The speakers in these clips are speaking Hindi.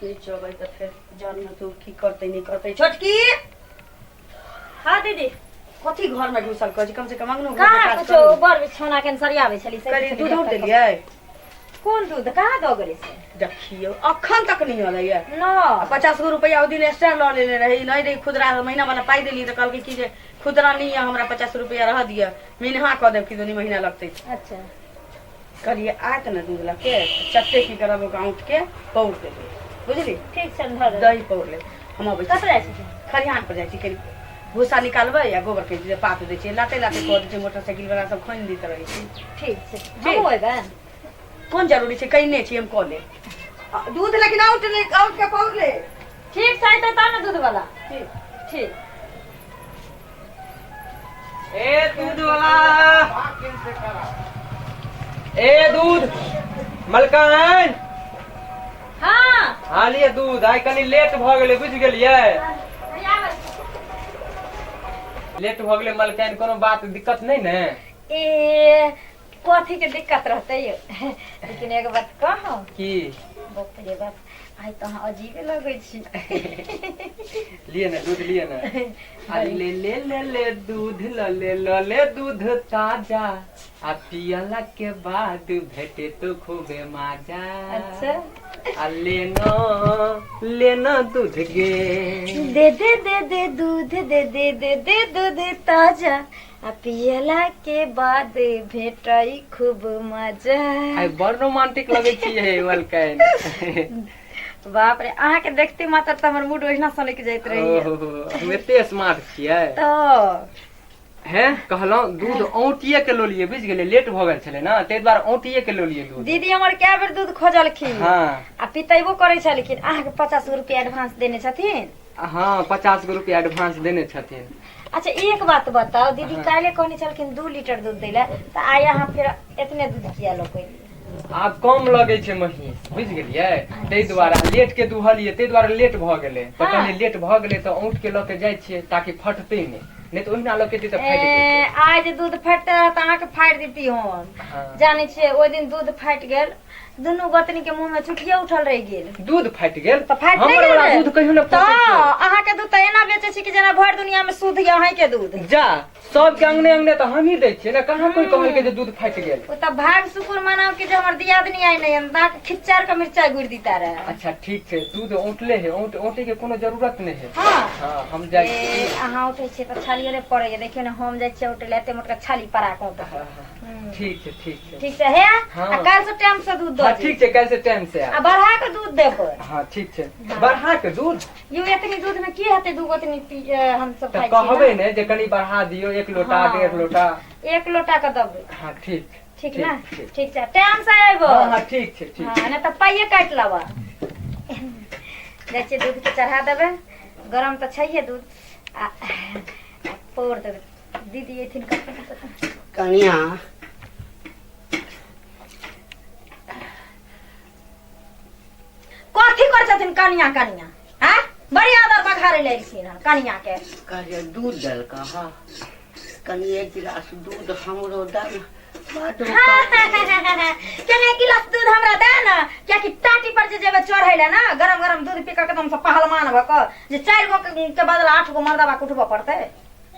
चौबई तो फिर जान तू की करते नहीं करते छोटकी। हाँ दीदी कथी घर में घुसल कह कम से कम अंगनो कहाँ कुछो बर बिछौना के सरियावे छली से करी दूध उठ दिलिए। कौन दूध कहाँ दो गले से देखियो अखन तक नहीं होलै है न 50 गो रुपया दिन एक्स्ट्रा ल लेले रही नहीं रही खुदरा महीना वाला पाई देली तो कल की जे खुदरा नहीं है हमरा 50 रुपया रह दिया महीना कह देब कि दोनी महीना लगते। अच्छा करिए आत न दूध लके चट्टे की करब गाउट के पौर देबे बुझली। ठीक से धर दही पौर ले हम अबै कत जाय छी खरिहान पर जाइ छी कनी भूसा निकालबै या गोबर के जे पात दै छै लाते लाते कह दै छै मोटरसाइकिल वाला सब खोइन दैत रहै छै। ठीक से हम होय बा कौन जरूरी छै कइने छी हम कह ले दूध लेकिन आउट के पौर ले। ठीक छै तो ता न दूध वाला ठीक ठीक। ए दूध वाला ए दूध मलकान हाँ हाँ लिए दूध आइ कनी लेट भ गेलै बुझ गेलियै लेट भ गेलै मलकान कोनो बात दिक्कत नहीं ने। ए कथी के दिक्कत रहते लेकिन एक बात कहो की बाप रे बाप आई तो अजीबे लगे छी। लिए ना दूध लिए ना अरे ले ले ले ले दूध ले दूध ताजा आ पियला के बाद भेटे तो खूबे मजा। अच्छा आ लेना दूध गे दे दे दे दे दूध दे दे दे दे दूध ताजा आ पियला के बाद भेटई खूब मजा। आई बड़ रोमांटिक लगे छी मलकान। बाप रे अहाँ के देखते मात्र त हमर मूड ओहिना सनक जाइत रही हम एते स्मार्ट छियै तो है कहलौ दूध औटिए के लो लिए बुझ गेलै लेट भ गेल छलै ना तै दुआरे औटिए के लो लिए दूध। दीदी हमर कए बेर दूध खोजलखिन हाँ आ पितैबो करे छलखिन अहाँ के 50 रुपया एडवांस देने छथिन। हाँ 50 गो रुपया एडवांस देने छथिन। अच्छा एक बात बताओ दीदी काले कहने छलखिन 2 लीटर दूध दैला त आय अहाँ फिर इतने दूध किया लोकैली। आब कम लगे छै महीस बुझ गेलियै तै दुआरे लेट के दुहलियै तै दुआरे लेट भ गेलै त हाँ। कनी लेट भ गेलै त औंट के ल के जाइ छियै ताकि फटतै नहीं तो ओहिना ल के त फाटि जेतै। आज दूध फाटते रह त अहाँ के फाटि देती हम हाँ। जाने छियै ओइ दिन दूध फाटि गेल दुनू गोतनी के मुंह में चुटिये उठल रह गेल दूध फाटि गेल त फाटि नहीं हमर वाला गेल दूध कहियो न तो फाटै छै। अहाँ के दूध त एना बेचे छी कि जेना भर दुनिया में शुद्ध ये अहाँ के दूध। जा सबके अंगने अंगने तो हम ही दै छियै ना कहाँ कोई कहल के जे दूध फाटि गेल। ओ त भाग शुक्र मनाओ कि जे हमर दियादनी आई नहीं हम दांत खिच्चार के मिर्चाई गुड़ दीता रहे। अच्छा ठीक छै दूध औंटले है औंटे के कोनो जरूरत नहीं है। हाँ हाँ हम जाय ए अहाँ उठे छियै त छालिये रे पड़े देखियो ना हम जाय छियै उठे लेते मोटका छाली परा के उठे। ठीक छै ठीक छै ठीक से है हाँ। आ काल से टाइम से दूध दो हाँ ठीक छै कैसे टाइम से आ आ बढ़ा के दूध देबै। हाँ ठीक छै हाँ। बढ़ा के दूध यू इतनी दूध में की हेतै दू गोतनी हम सब तो खाइ कहबै छी ने जे कनी बढ़ा दियो 1 लोटा हाँ। 1.5 लोटा। 1 लोटा के देबै हाँ ठीक ठीक ना ठीक। ठीक छै टाइम से आइबो। हाँ हाँ ठीक छै ठीक हां नहीं त पाइए काट लेबा। देखिए दूध के चढ़ा देबै गरम त छैहे दूध आ पोर देबै दीदी एथिन कनिया कथी कर छथिन कनिया कनिया हैं बड़ी आदर बघारे लेलखिन कनिया के। करिए दूध दल कहा कनी एक गिलास दूध हमरो दल केने गिलास दूध हमरा दे ना क्या कि टाटी पर जे जेबे चढ़ैले ना गरम गरम दूध पी के एकदम से पहलवान भ क जे 4 गो के बदला 8 गो मर्दाबा कुटबो पड़ते है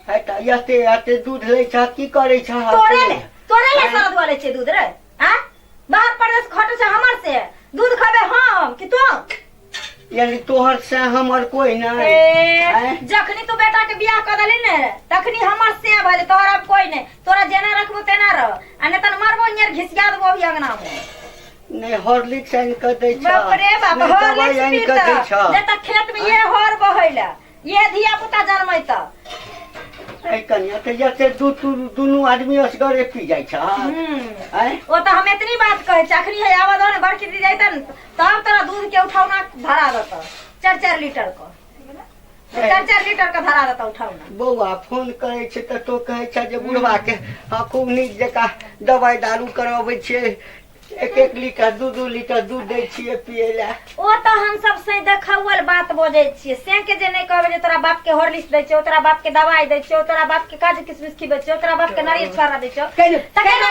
त एते दूध लै छ की करे छ तोरे ले सरद वाले छे दूध रे हैं बाहर परदेश खटे से हमर से दूध खाबे हम कि तो यानी तोहर से हमर कोई नहीं। जखनी तू बेटा के बियाह क देली ने तखनी हमर से भले तोहरा कोई नहीं तोरा जेना रखबो तेना रह आ ने तन मरबो नियर घिसिया देबो भी अंगना में। नहीं हॉर्लिक्स आइन कर दे छ बाप रे बाप हॉर्लिक्स आइन कर दे छ जे त खेत में ये हर बहैला ये धिया पुता जन्मै त ए कनिया त जते दूध दुनु आदमी असगरे पी जाय छ। हैं ओ त हम इतनी बात कहे छ अखनी है आवाज ने बड़की दी जाइतन तब तोरा दूध के उठावना धरा दत 4-4 लीटर को 4-4 लीटर का धरा दत उठावना। बौआ फोन करे छ त तो कहे छ जे बुढ़वा के खूब नीक जका दवाई दारू करबै छे 1-1 लीटर 2-2 लीटर दूध दै छिए पिएला। ओ त हम सब से देखावल बात बोझै छिए से के जे नहीं कहबे जे तोरा बाप के हॉर्लिक्स दै छौ तोरा बाप के दवाई दै छौ तोरा बाप के काज किसमिस खिबै छौ तोरा बाप के नारियल छोड़ा दै छौ त केना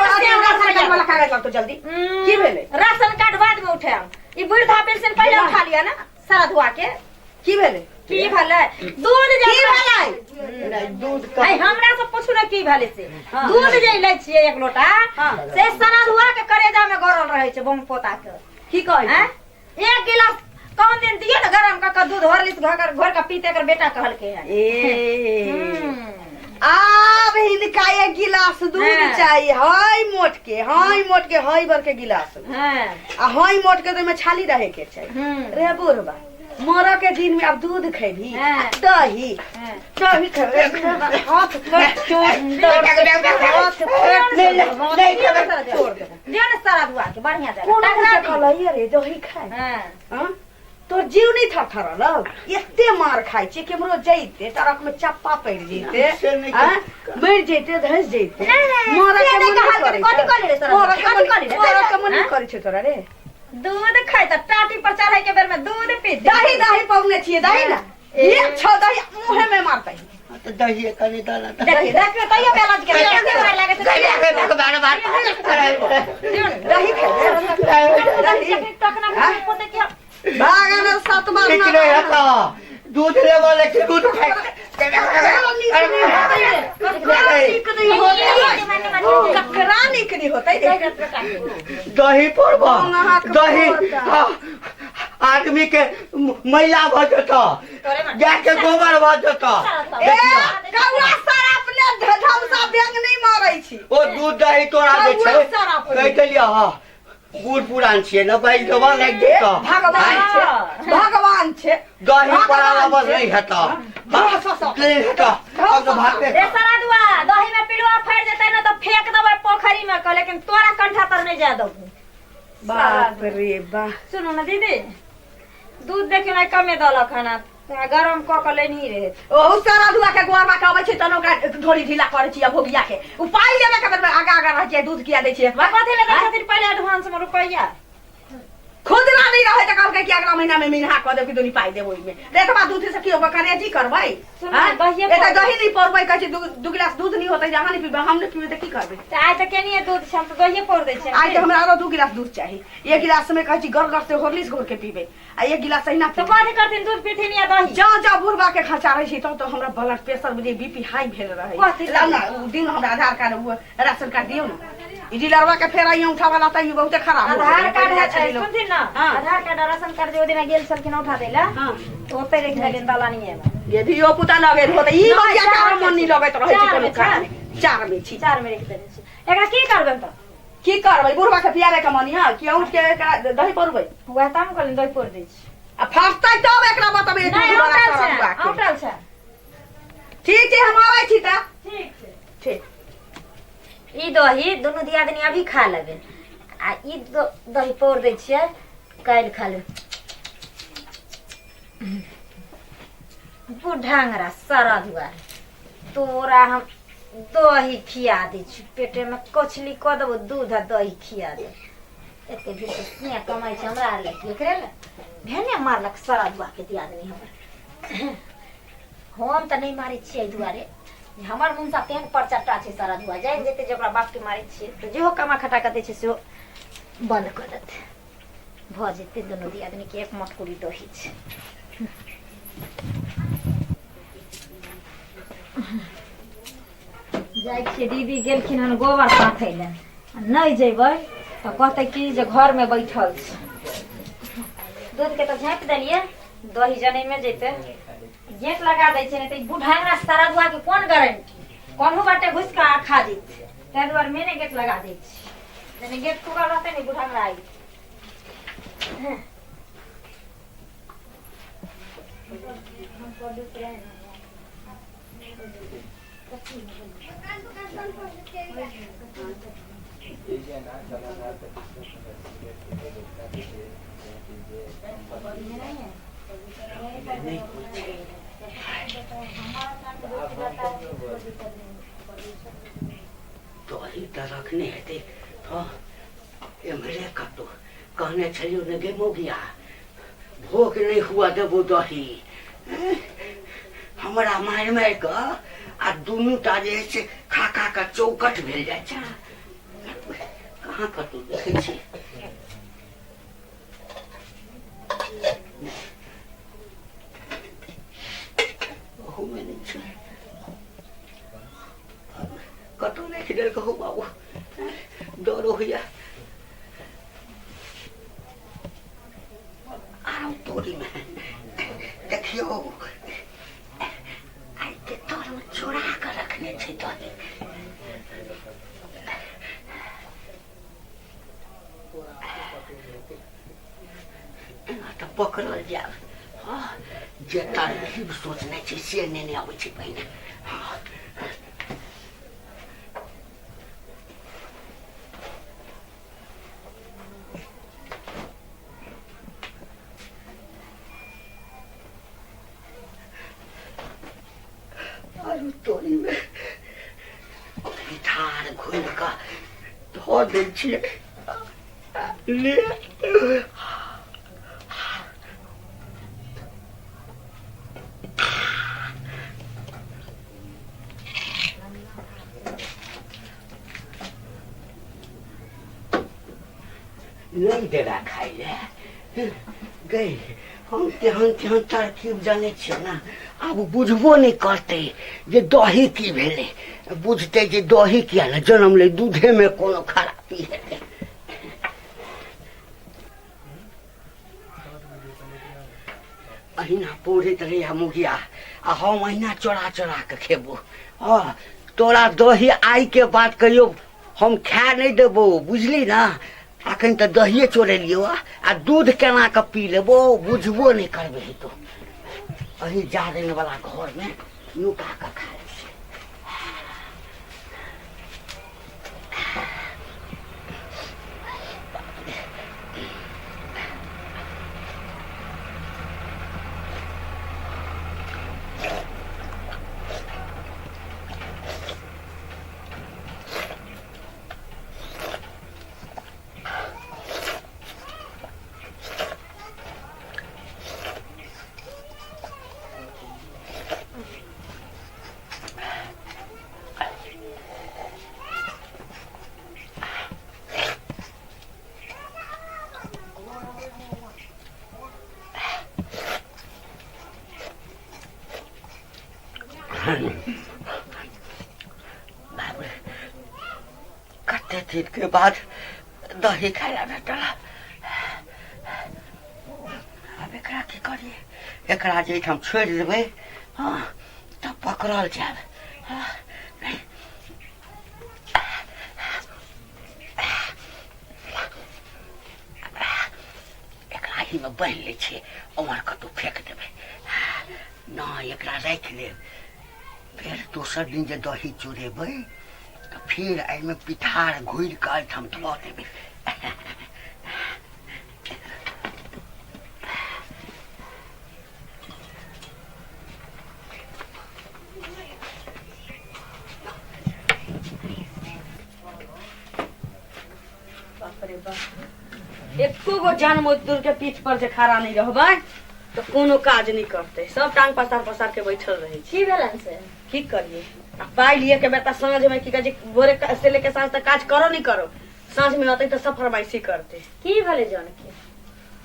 वाला कागज ला तो जल्दी की भेले राशन कार्ड बाद में उठाम ई वृद्धा पेंशन पहले उठा लिया ना सारा धुआ के की भेले की भले दूध जे की भेलै नहीं दूध आई का हमरा से पूछू ना की भले से हाँ। दूध जे लै छियै एक लोटा हाँ। से सारा धुआ के करेजा में गरल रहे छै बम पोता के की कहै हैं एक गिलास कौन दिन दियो ना गरम का दूध हॉर्लिक्स घर का पीते कर बेटा कहल के है ए आब हिनका एक गिलास दूध हाँ। चाहिए हाय मोट के हाय भर के गिलास हैं आ हाय मोट के तो में छाली रहे के चाहिए रे बुढ़वा मरा के दिन में अब दूध खेबी हाँ। दही दही खेबे हाथ कट चोट छोड़ दे दियो ना सारा धुआ के बढ़िया दे कोन से कहलै रे दही खाए हैं हाँ? तोर जीव नहीं थरथरल एते मार खाइ छी केमरो जइते तरक में चप्पा पड़ जइते से नहीं हाँ? मर जइते धस जइते नहीं, नहीं, मरा से के नहीं मन कहल करे कथी करी रे तोरा? मरा कथी के करी रे? मन हाँ? करे छै तोरा रे दूध खाय त टाटी पर चढ़ै के बेर में दूध पी दही दही पवने छिए दही ना एक छ दही मुहे में मारतै तो दही कनी दाना देखिए देखिए तैयो इलाज करे लागे छै दही खेबे दही टकना हाँ? पोते के भागन सात बार ठीक नहीं है दूध ले वाले के दूध खाए ककरा निकली होतै दही पड़बा दही आदमी के मैला भ जता गाय के गोबर भ जता ए कौआ सारा अपने धमसा व्यंग नहीं मारै छी ओ दूध दही तोरा दे छै कह देलिया हां बूढ़ पुरान छियै न भाई दवा लाग जेता भगवान छे दही पड़ा बस नहीं हेता नहीं हेता अब तो भाग रे सारा दुआ दही में पिलुआ फट जेतै न तो फेंक देबै पोखरी में क लेकिन तोरा कंठा तर नहीं जा दबू बाप रे बाप सुनो ना दीदी दूध देखियो ना कमे दल खाना गरम क के लेनी रहे ओ सारा दुआ के गोरवा के आबै छै तनो का ढोली ढीला करे छी भोगिया के उ पाई लेबे के बेर में आगा आगा रह छै दूध किया दै छै कथी ले दै खातिर पहले एडवांस में रुपैया खुदरा नहीं रहे त कहल कि अगला महीना में मिनहा क देब कि दोनी पाई देब ओइ में देख बा दूध से की होबे करेजी करबै सुन, हां दहिए एटा पड़बै। दही नहीं पड़बै कहै छै दू गिलास दूध नहीं होतै जहां नहीं पीबे हम नहीं पीबे त की करबै त आइ त केनिए दूध छम त दहिए पोर दै छै आज हमरा आरो 2 गिलास दूध चाहिए एक गिलास में कहै छी गरगर से हॉर्लिक्स घोर के पीबे आ एक गिलास अहिना तो कथी करथिन दूध पीथिन या दही जा जा बुढ़वा के खर्चा रहे छै तो हमरा ब्लड प्रेशर बुझे बीपी हाई भेल रहे कथी ला ना उ दिन हमरा आधार कार्ड राशन कार्ड दियो ना ई डीलरवा के फेर आई उठा वाला त ई बहुते खराब हो आधार कार्ड है गेल। सुनथिन ना हाँ। आधार कार्ड राशन कार्ड जे ओदिना गेल छलखिन उठा देला हाँ। तो ओते रख देलिन दलानिए में ये धियो पुता लगे होते ई नहीं, बच्चा चार का में मन नहीं छी। लगत रहे छै चार कोनो में, कारण चार में छी चार में रख देने छी एकरा की करबन त की करबै बुढ़वा के पियारे के मनी हां कि उठ के एकरा दही पड़बै वह ताम कहलिन दही पोर दै छी आ फसतै तब एकरा बताबै दूध नहीं वाला औटल करब छै बुआ के औटल छै ठीक छै हम आबै छी त ठीक छै ठीक ई दही दोनों दियादनी अभी खा लेबे आ ई दही पोर दै छियै काल्हि खा लेब बुढ़ांगरा सारा दुआर तोरा हम दही खिया दै छी पेटे में कोछली क देबो दूध आ दही खिया दे एते भी तो स्नेह कमाई छै हमरा आर लग एकरे ले भेने मारलक सारा दुआ के दियादनी हमर हम त नहीं मारै छियै दुआरे हमर मुंसा तेहन पर चट्टा छै सारा दुआ जाइन जेते जे ओकरा बाप के मारै छियै त जेहो कमा खटा कते छै सेहो बंद कर देते भ जेते दोनों दियादनी के एक मटकुरी दही छै जाइ छियै दीदी गेलखिन हन गोबर पाथै ले नहीं जेबै तऽ कहतै कि जे घर में बैठल छै दूध के तो झाँपि देलियै दही जनै में जैते गेट लगा दै छै नहीं तो बुढ़ांगरा सारा दुआ के कोन गारंटी कहूँ बाटे घुस के खा जैते ताहि दुआरे मैंने गेट लगा दै छी जने गेट खुगल रहतै ने बुढ़ांगरा आई दही त रखने हेतै हाँ एम्हरे कतौ कहने छलियो ने गे मौगिया भोग नहीं हुआ देबो दही हमरा मारि मारि कऽ आ दुनू टा जे छै खा खा कऽ चौकट भेल जाइ छै कहाँ कतौ देखै छी रख दिल कहू बाबू डरो हुआ आराम तोरी में देखियो आई के तोर में चोरा कर रखने छे तो तो पकड़ल जाब हाँ जे तरकीब सोचने छे से नहीं आबै छे पहिने हाँ आलू तोरी में धार घुम का धो दै छियै ले नहीं देगा खाई ले गई हम तेहन तरकीब जाने छियै ना अब बुझबो नहीं करते जे दही की भेले बुझते जे दही किया ना जन्म ले दूधे में कोनो खराबी है अहिना पोड़ैत रहे मुखिया आ हम अहिना चोरा चोरा के खेबो हाँ तोरा दही आई के बात कहियो हम खाए नहीं देबो बुझली ना अखन तो दहिए चोरेलियो आ दूध केना के पी लेबो बुझबो नहीं करबे तो अही जारन वाला घर में नुका के खा ले कते दिन के बाद दही खाइला भेटल अब एकरा की करिए एकरा जे हम छोड़ देबै हाँ तब पकड़ल जाब एकरा ही में बांध लै छियै उमर कतौ फेंक देबै न एकरा राखि लेब फिर दोसर दिन जे दही चूरेबै तो फिर एहिमे पिठार घोरि के एहिठाम धो देबै एको गो जान मजदूर के पीठ पर जे खड़ा नहीं रहबै तो कोनो काज नहीं करते सब टांग पसार पसार के बैठल रहे की भेलन से की करिए आ पाई लिए के बेटा साँझ में की कहे भोरे से लेके साँझ तक काज करो नहीं करो साँझ में होते तो सब फरमाइशी करते की भेले जन के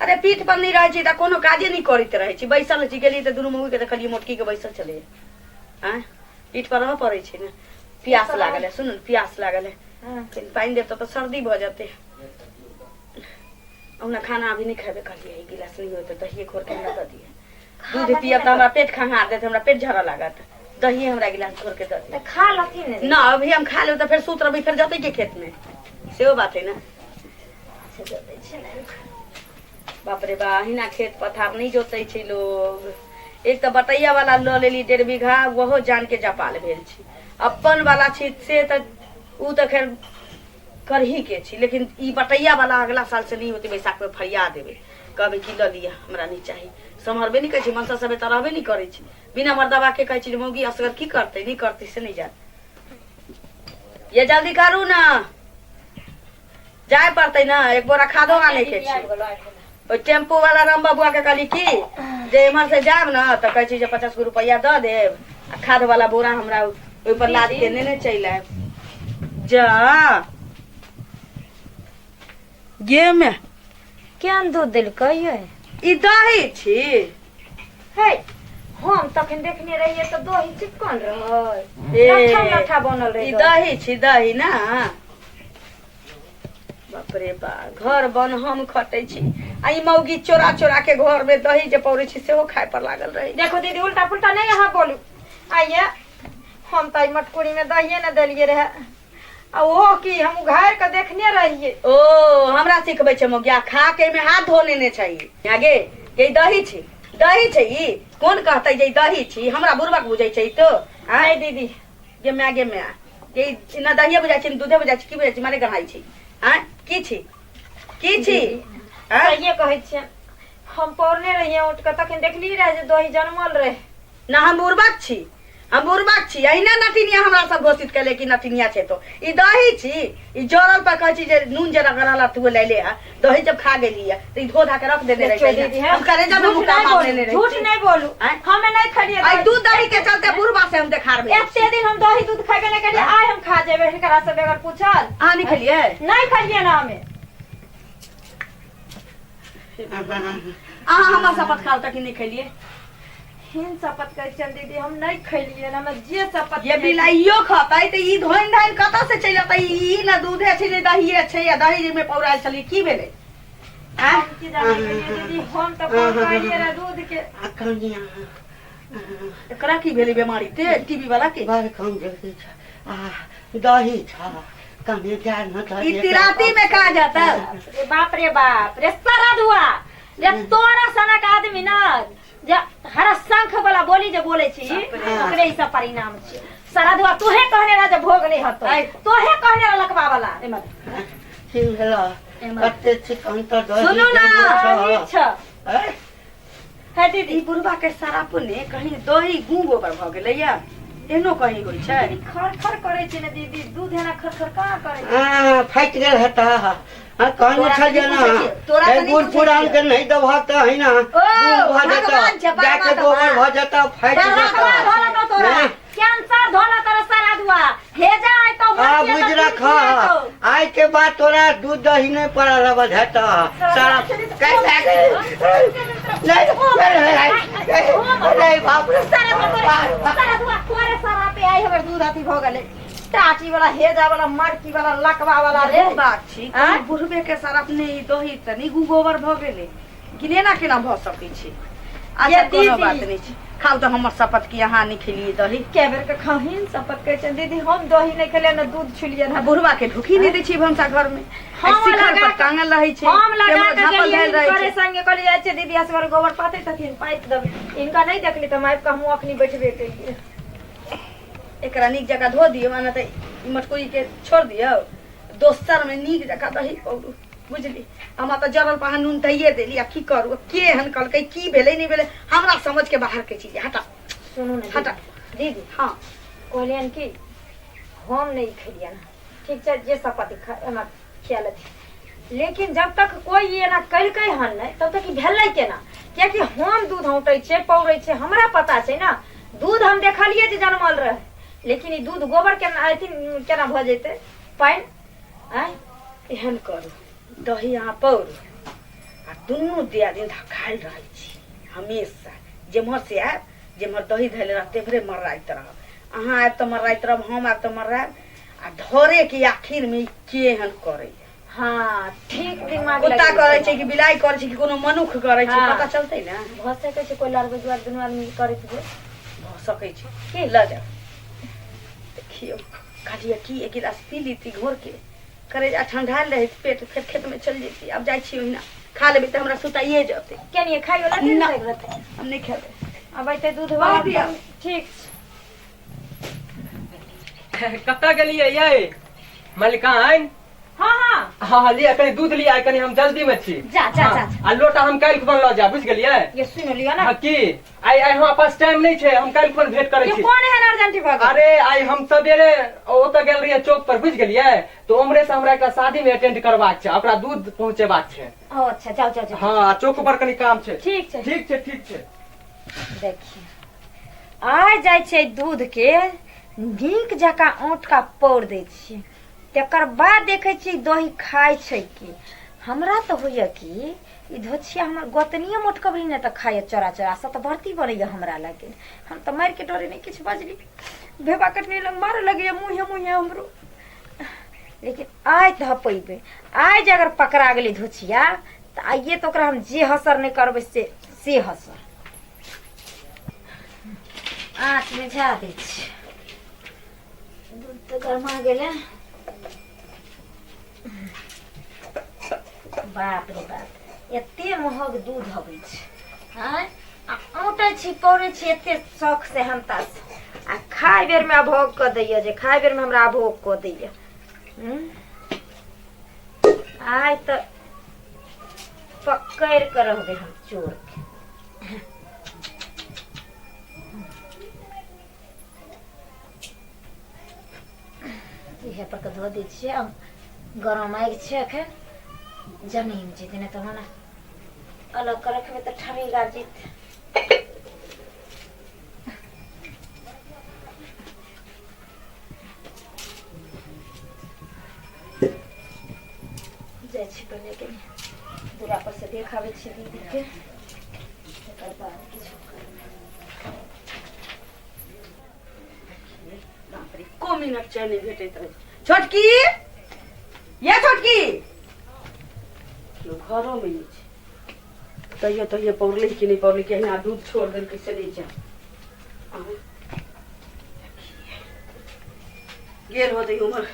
अरे पीठ पर नहीं रहे छी त कोनो काजे नहीं करते रहे छी बैसल छी गेली त दुनू मौगी के देखलिए मोटकी के बैसल चले हां पीठ पर रह पड़े छी ना प्यास लागल है सुन प्यास लागल है फिर पानी देव तो सर्दी भ जाते हमरा खाना अभी नहीं खाबे करिए एक गिलास नहीं होते दही घोर के हमरा द दिए दूध पियब त हमरा पेट खंगार देत हमरा पेट झरा लागत दही हमरा गिलास घोर के द दिए खा लथी ने ना अभी हम खा ले तो फिर सूत रही फिर जते के खेत में सेहो बात है ना बाप रे बा हिना खेत पथार नहीं जोते छी लोग एक तो बटैया वाला ल लेली 1.5 बीघा वहो जान के जपाल भेल छी अपन वाला छी से त उ त खैर करही के छी लेकिन ई बटैया वाला अगला साल से नहीं होती बैसाख में फरिया देबे कहबे की ल लिया हमरा नहीं चाहिए समहरबे नहीं करे छी मनसा सबे त रहबे नहीं करे छी बिना मर्दबा के कहे छी मौगी असगर की करते नहीं करती से नहीं जात ये जल्दी करू ना जाए पड़ते ना एक बोरा खादो आने के छी टेम्पो वाला राम बाबुआ के कहली की जे इमर से जाब ना तो कहे छी 50 रुपया द देब आ खाद वाला बोरा हमरा ओइ पर लाद के नेने चल आब जा गे में केन दूध दिल कहिए ई दही छी हे हम तखन देखने रहिए तो दही चिपकल रहे ए, लट्ठा लट्ठा बनल रहे ई दही छी दही ना बाप रे बा घर बन हम खटै छी आ ई मौगी चोरा चोरा के घर में दही जे पौरे छी सेहो खाए पर लागल रही देखो दीदी उल्टा पुल्टा नहीं यहाँ बोलू आइए हम तो मटकुरी में दहिए न दिलिए रहे आ वो की हम उघार के देखने रहिए ओ हमरा सिखबै छै मौगिया खा के में हाथ धोने ने चाहिए आगे ये दही छी ई कोन कहतै जे दही छी हमरा बुरबक बुझै छै तो आय दीदी गे माय ये न दहिए बुझाइ छै न दूधे बुझाइ छै की बुझाइ छै मारे गढ़ाइ छै आ की छी आ? ये कहे छियै हम पौरने रहिए उठ के तखन देखली रहे जे दही जनमल रहे ना हम बुरबक छी अहिना नटिनिया हमरा सब घोषित कैले कि नटिनिया छै तो ई दही छी ई जोरल पर कहै छी जे नून जरा गरला तू ले ले दही जब खा गेली है तो ई धो धा के रख देने रही दीदी हम करे जब मुका मारने रही झूठ नहीं बोलू हमें नहीं खलिए आई दूध दही के चलते बुरबा से हम देखा रहे एते दिन हम दही दूध खाबे नहीं करिए आय हम खा जेबे हिनकरा से बेगर पूछल आ नहीं खलिए नहीं खलिए ना हमें हमरा शपथ खाओ तक नहीं खलिए हिन शपथ कर चल दीदी हम नहीं खलिए ना मैं जे शपथ ये बिलाइयो खतै त ई धोइन धाइन कत से चलि अतै ई न दूधे छै ने दहिए छै या दही में पौराल छली की भेलै हम की जाने दीदी हम तो पकाइए रे दूध के कनिया एकरा की भेलै बीमारी ते टीबी वाला के बार कम जल्दी छ दही छ कमे जान न ई तिराती में का जाता बाप रे सारा धुआ जे तोरा सनक आदमी ना जे हर शंख वाला बोली जे बोले छी ओकरे ई सब परिणाम छै सारा धुआ तोहे कहने रह जे भोग नहीं हतो तोहे कहने रह लकवा वाला एमर ठीक हेला कते चिकन त दही सुनू ना अच्छा है दीदी ई बुढ़वा के सारा पुने कहीं दही गू गोबर भ गेलै या एनो कहीं होय छै खर खर करे छै ने दीदी दूध है ना खर खर कहां करे फाइट गेल हेता कहीं छ जना तोरा ए गुड़ पुरान के नहीं दबात है ना भगवान छै जाके गोबर भ जाता फाइट तोरा कैंसर धोला तोरा सारा दुआ हेजा आय तो बुझ रखा आज के बाद तोरा दूध दही नहीं पड़ा रबल हेता सारा कैसे नहीं बाप रे सारा दुआ तोरे सारा पे आई हमर दूध अथी भ गेलै टाटी वाला हेजा वाला मरकी वाला लकवा वाला रे बात छी बुढ़बे के सारा अपने ई दही त नहीं गू गोबर भ गेलै गिनेना केना भ सकै छै अच्छा कोनो बात नहीं छै खाओ तो हमर शपथ की यहाँ नहीं खिलिए दही के बेर के खाहिन शपथ कहै छै दीदी हम दही नहीं खेलिए ना दूध छुलिए ना बुढ़वा के ढुकी नहीं दै छी भंसा घर में हम शिखर लगा पर टांगल रहे छै हम लगा के झापल गेलिए धैल रहे करे छै संगे कहलिए अच्छे दीदी असवर गोबर पाते तखन पाइत दब इनका नहीं देखली त माइप का मुंह अखनी बैठबे केलिए एकरा नीक जगह धो दियो माने त ई मटकुरी के छोड़ दियो दोसर में नीक जगह दही पौडू बुझली हमरा त जरल पहा नून दैये देली आ की करू के हन कहलकै की भेलै नहीं भेलै हमरा समझ के बाहर के चीज हटा सुनू ना हटा दीदी हां कहलियन कि हम नहीं खेलिए ना ठीक छै जे शपथ एना खेल थी लेकिन जब तक कोई ये ना कलकै हन नहीं तब तक ई भेलै केना कियाकि हम दूध औटै छै पौरै छै हमरा पता छै ना दूध हम देखलिए जे जनमल रहे लेकिन ई दूध गोबर केना केना भ जेतै पाइन आय एहन करू दही यहाँ पौरू आ दुनू दिया दिन खाइल रहै छी हमेशा जेम्हर से आयब जेम्हर दही धैले रहते भरे मर्राइत रहब अहाँ आयब तऽ मर्राइत रहब हम आयब तऽ मर्रायब आ धरे के आखिर में केहन करे हाँ ठीक दिमाग कुत्ता करे छै कि बिलाई करे छै कि कोनो मनुख करे छै हाँ। पता चलतै ना भ सकै छै कोई लड़बै जुआर दुनू आदमी करैत हुए भ सकै छै के ल जाओ देखियो खालिए की एक गिलास पी लीती घोर के करे ठंडाल रहे पेट फिर खेत में चल जेती अब जाइ छी ओहिना खा लेबै तऽ हमरा सुताइए जेतै केनिए खाइयो ला दिन ना। तक रहते हम नहीं खेबै अब ऐते दूध बाप वाला रे। ठीक कत्ता गेलिए ये मलिकान हाँ हाँ हाँ लिया कनी दूध लिया कनी हम जल्दी में छी जा जा हाँ, जा आ लोटा हम काल्हि खुन ल जा बुझ गेलिए ये सुन लियो ना हाँ की आई आई हमरा पास टाइम नहीं छे हम काल्हि खुन भेंट करे ये छी कौन है अर्जेंटी भाग अरे आई हम सवेरे ओतऽ गेल रहिए चौक पर बुझ गेलिए तो उमरे से हमरा एकटा शादी में अटेंड करबाक छै ओकरा दूध पहुंचेबाक छै ओ अच्छा जाओ जाओ जाओ हाँ चौक पर कनी काम छै ठीक छै ठीक छै ठीक छै देखिए आ जाय छै दूध के नीक जका औंट का पौर दै छियै तकर बाद देखे छियै दही खाय छै कि हमरा तो होइए कि ई धोछिया हमर गोतनिए मोट कबरी ने त खाए चोरा चोरा सब त भर्ती बनैया हमरा लगे हम त मार के डरे नहीं किछ बजली भेबा कटनी लग मारे लगे मुंहे मुंहे हमरो लेकिन आय त पैबे आज अगर पकड़ा गेली धोछिया त आइए तो ओकरा हम जे हसर नहीं करबे से हसर आँच में झा दे छी दूध तो गरमा गेले बाप रे बाप एते महग दूध हबै छै हां आ औटे छी पौरे छी एते शौक से हम तास आ खाय बेर में अभोग क दैया जे खाय बेर में हमरा अभोग क दैया आय त पकड़ कर रहबे हम चोर के इहे पर धो दै छियै गरम आगि छै एखन जमीन जेतै नहि तऽ मने अलग कर रखबै तऽ ठरेगा जेतै जाइ छी पहिले के दूरा पर से देखाबै छी दीदी के तकर बाद किछु बाप रे को मिनट चले भेटैत रहे छोटकी ये छोटकी घरों में नहीं तैयो तैयो पौरली कि नहीं पौरली कि यहाँ दूध छोड़ दे कैसे ले जा गेल होते उमर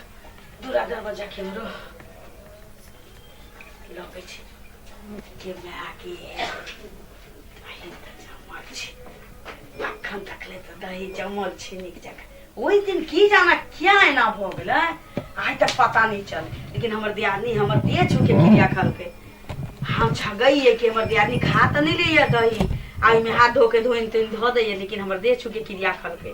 दूरा दरवाजा के हमरो लगे छै के में आके दही त जमल छै अखन तक ले त दही जमल छै नीक जगह ओई दिन की जाना क्या एना भ गेलै आज तक पता नहीं चल लेकिन हमर दियादनी हमर देह छू के क्रिया खलके हम छगई है कि हमर दियादनी खा त नहीं लिया दही आई में हाथ धो के धोइन तोइन धो दैया लेकिन हमर देह छू के क्रिया खलके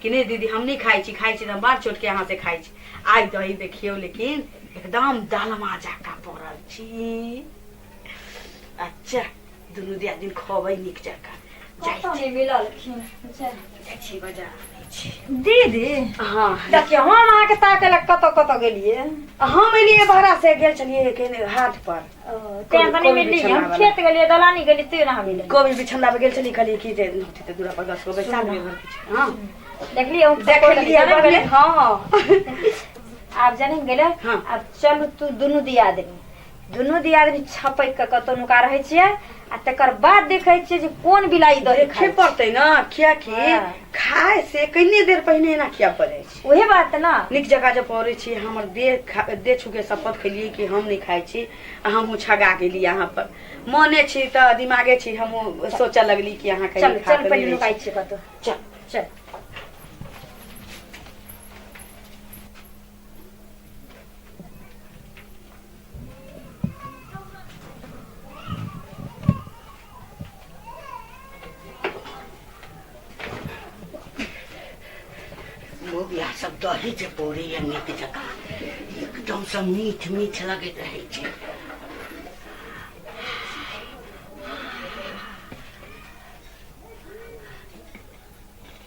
कि नहीं दीदी हम नहीं खाई छी त बार छोट के यहाँ से खाई छी आई दही देखियो लेकिन एकदम दालमा जाका पड़ल छी अच्छा दुनू दियादनी खबै नीक जका कतौ मिलल खिन जाइ छी बाजार दीदी हाँ देखियो हम अहाँ के ताके लग कतौ गेलिए हम एलिए बहरा से गेल छलिए केने हाट पर तें तनी मिलली हम खेत गेलिए दलानी गेली ते ना गेली कोबी बिछंदा पे गेल छली कहली कि जे नोटी ते दूरा पर गस को बैठा लिए घर पीछे हां देखलिए हम देखलिए हां आप जाने गेले अब चलू तू दुनू दियादनी छपै के कतौ नुका रहै छियै आ तकर बाद देखै छियै जे कोन बिलाई दही देखे पड़तै ना किया कि खाए से कने देर पहिने ना किया पड़ै छै ओहे बात ना निक जगह जे पड़ै छी हमर देह छुके शपथ खेलिए कि हम नहीं खाई छी आ हम छगा गेली यहाँ पर मने छी त दिमागे छी हम सोचा लगली कि यहाँ कहीं खा चल पहिले नुकाई छी कतौ चल मोबिया सब दही जे पौरी है नीक जका एकदम से मीठ मीठ लगैत रहे छै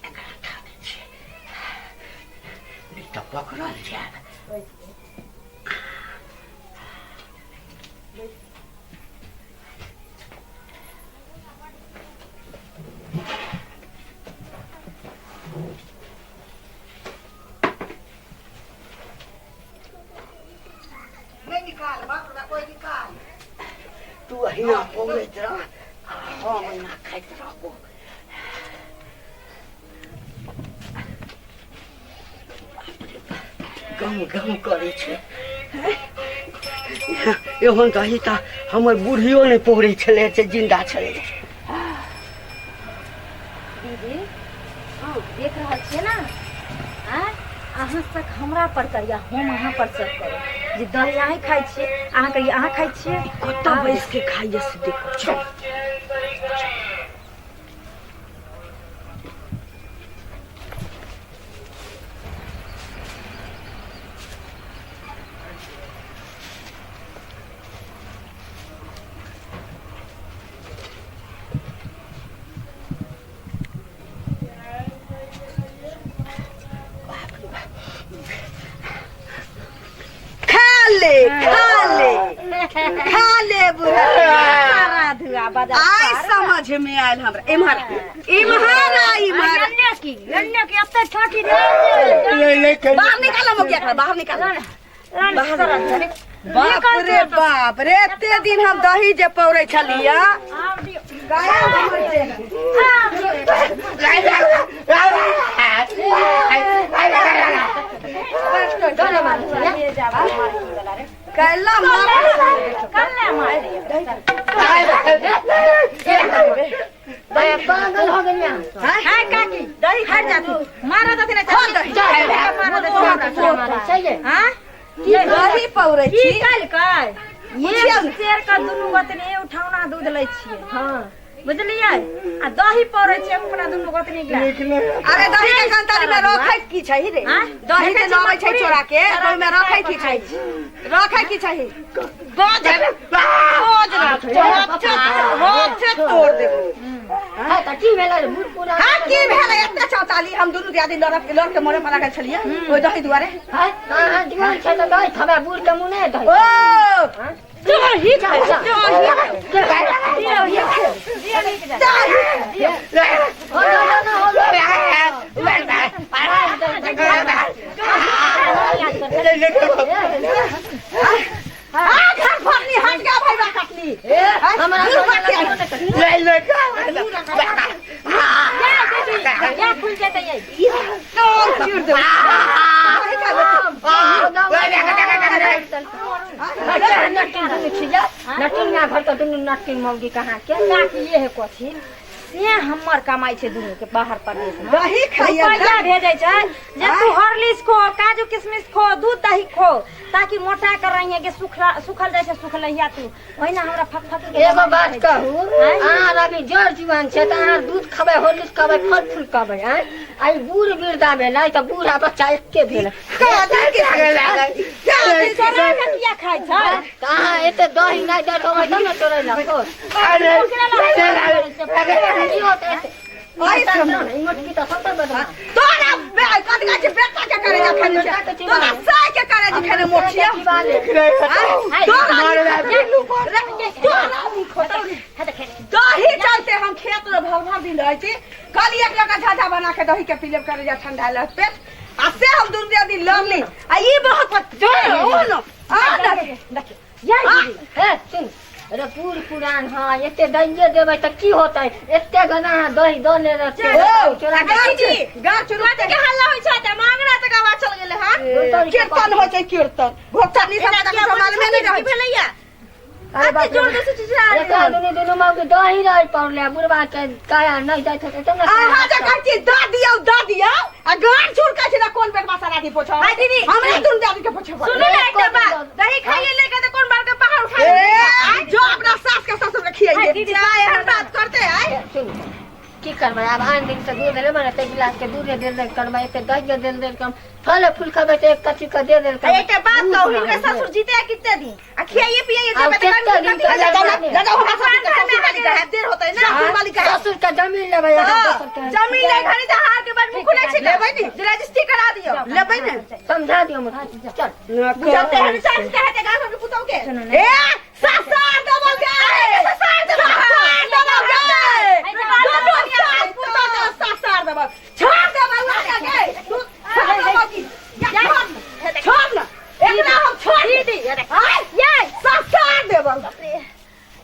एकरा खा दै छियै नहीं तऽ पकड़ल जायब तू अहिना पौरैत रह हम अहिना खाइत रहबो गम गम करै छै एहन दही तऽ हमर बूढ़ियो नहि पौरै छलै से जिंदा छलै दीदी देख रहल छियै ना अहाँ तक हमरा पर करिया हम अहाँ पर सब करो जे दही अहाँ खाई छियै अहाँ कहिए अहाँ खाई छियै कतऽ बैस के खाइए से देखो चल खा ले बुढ़ा का बाजार आई समझ में आयल हमरा इमहर लन्ने की अब तक छोटी बाहर निकालो मुखिया बाहर निकालो बाप रे एते दिन हम दही जे पौरे छलिया कैला पागल हो गई है काकी दही खा जा तू मारा तो तेरे ये दही पौरे छी कल ये शेर का दुनु गतने उठावना दूध लै छियै हां बुझलियै आ दही पौरे छियै अपना दुनु गतने गिला अरे दही के कंतारी में रखै की छै रे दही के नमै छै चोरा के ओइ में रखै की छै रखै की छै बोझ तोड़ देबो हां त की भेलै मुर पूरा हां की भेलै एते चौताली हम दुनु दियादी लड़ के मोरे पर लागल छलिए ओइ दही दुआरे हां हां दीवान छै त दही थबे बुर के मुने दही ओ दही खाइ जा नटिंगा घर तो दुनु नटिंग मौगी कहाँ के ये है कथी से हमर कमाई छै दुनु के बाहर प्रदेश में दही खाइए रुपया भेजै छै जे तू हॉर्लिक्स खो काजू किशमिश खो दूध दही खो ताकि मोटा कर रही के सुखल जाय छै सुखलैया तू ओहिना हमरा फकफक के एगो बात कहू अहाँ अभी जड़ जीवन छै त अहाँ दूध खबै हॉर्लिक्स खबै फल फूल खबै हैं आई बूढ़ वृद्धा भेलै त बूढ़ा बच्चा एके भेलै किया खाइ छै अहाँ एते दही नहि दे होबै तब न तोरै ला मोटकी त सत्तर बता तोरा कथि कहै छै बेटा के करे जा खेले तोरा साय के करे जा खेले मोठिया दही चलते हम खेत में भर दिन रहे छी कल एक लगा झाझा बना के दही के पीले करे जा ठंडा लग पेट आ से हम दुनिया दिन लड़ली आ ई बहुत ये सुन अरे पूरी पुरान हाँ एते दहिए देबै त की होतै एते गना दही दने रहते चोरा के गाछ चोरा के हल्ला होय छै त मांगरा तक आवाज चल गेलै हां कीर्तन होय छै कीर्तन भक्ता नि समाज में नहीं रह भेलैया अरे जोर दे चीज दुनु मौगी दही रह पड़ले बुढ़वा के काया नहीं जाय छै त न हां जे कहती द दियौ आ गाछ चोर का छै कोन पेट मसाला दी पोछो हां दीदी हमरा दुनु दादी के पोछो सुन ले एकटा बात दही खाइए लेके त कोन बार के पहाड़ उठा जो अपना सास के ससुर के खियाइए चाहे हर बात करते आए सुन की करबै अब आन दिन से दूध ले माने 1 गिलास के दूध दे दे करबै एते दही दे दे कम फल फूल खबै त एक कच्ची का दे दे कर एकटा बात कहू इनके ससुर जीते कितने दिन आ खियाइए पियाइए जब तक दादा हमरा ससुर के मालिक है देर होतै ना ससुर मालिक है ससुर का जमीन लेबै जमीन ले घरी दहार के बाद मुख नहीं लेबै नी रजिस्ट्री करा दियो लेबै ने समझा दियो मुझे चल बुझाते हैं चार्ज कहे ते गाछ के पुतौ के ए ससुर दबल के ससुर दबल छोड़ दे बउआ के छोड़ ना एकरा हम छोड़ दी ये ससुर दे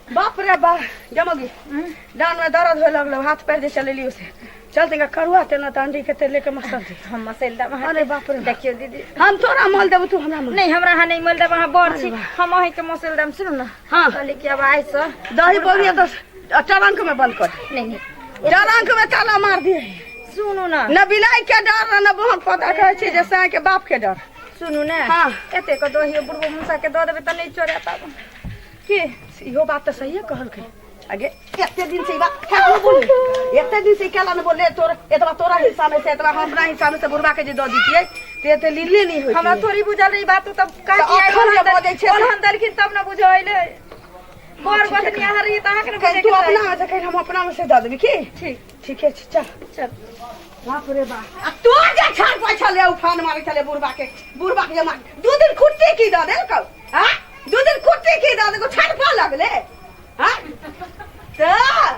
बाप रे बाप जमोगी डान में दर्द होय लगलो हाथ पैर जे चलेली उसे चलते का करुआ तेना तांडी के तेल लेके मसल दे हम मसल दा अरे बाप रे देखियो दीदी हम तोरा मोल देब तू हमरा मोल नहीं हमरा हा नहीं मोल दा वहां बड़ छी हम ओही के मसल दाम सुन ना हां कहली कि अब आइ से दही बोलिए तो टरंक में बंद कर नहीं टरंक में ताला मार दिए सुनू ना न बिलाई के डर न बहुत पता कहै छै जे साय के बाप के डर सुनू ना हां एते को दही बुढ़बो मुसा के द देबे त नहीं चोरेता के इहो बात तो सही है कहल के आगे एते दिन से बात क्या बोली एते दिन से केला न बोले तोर एतबा तोरा हिस्सा में से एतबा हमरा हिस्सा में से बुढ़वा के जे द दितिए ते लिल्ले नहीं होई हमरा थोड़ी बुझल रही बात तो का की आई बोले छै हम दरखिन तब न बुझाइले बर बतनिया हरी त आके न बुझे तू अपना से कह हम अपना में से द देबी की ठीक है चल बाप रे बाप आ तू जे छान पर चले उफान मारे चले बुढ़वा के मार 2 दिन खुट्टी की द देल को हां 2 दिन खुट्टी की द दे को छान पर लगले हां तो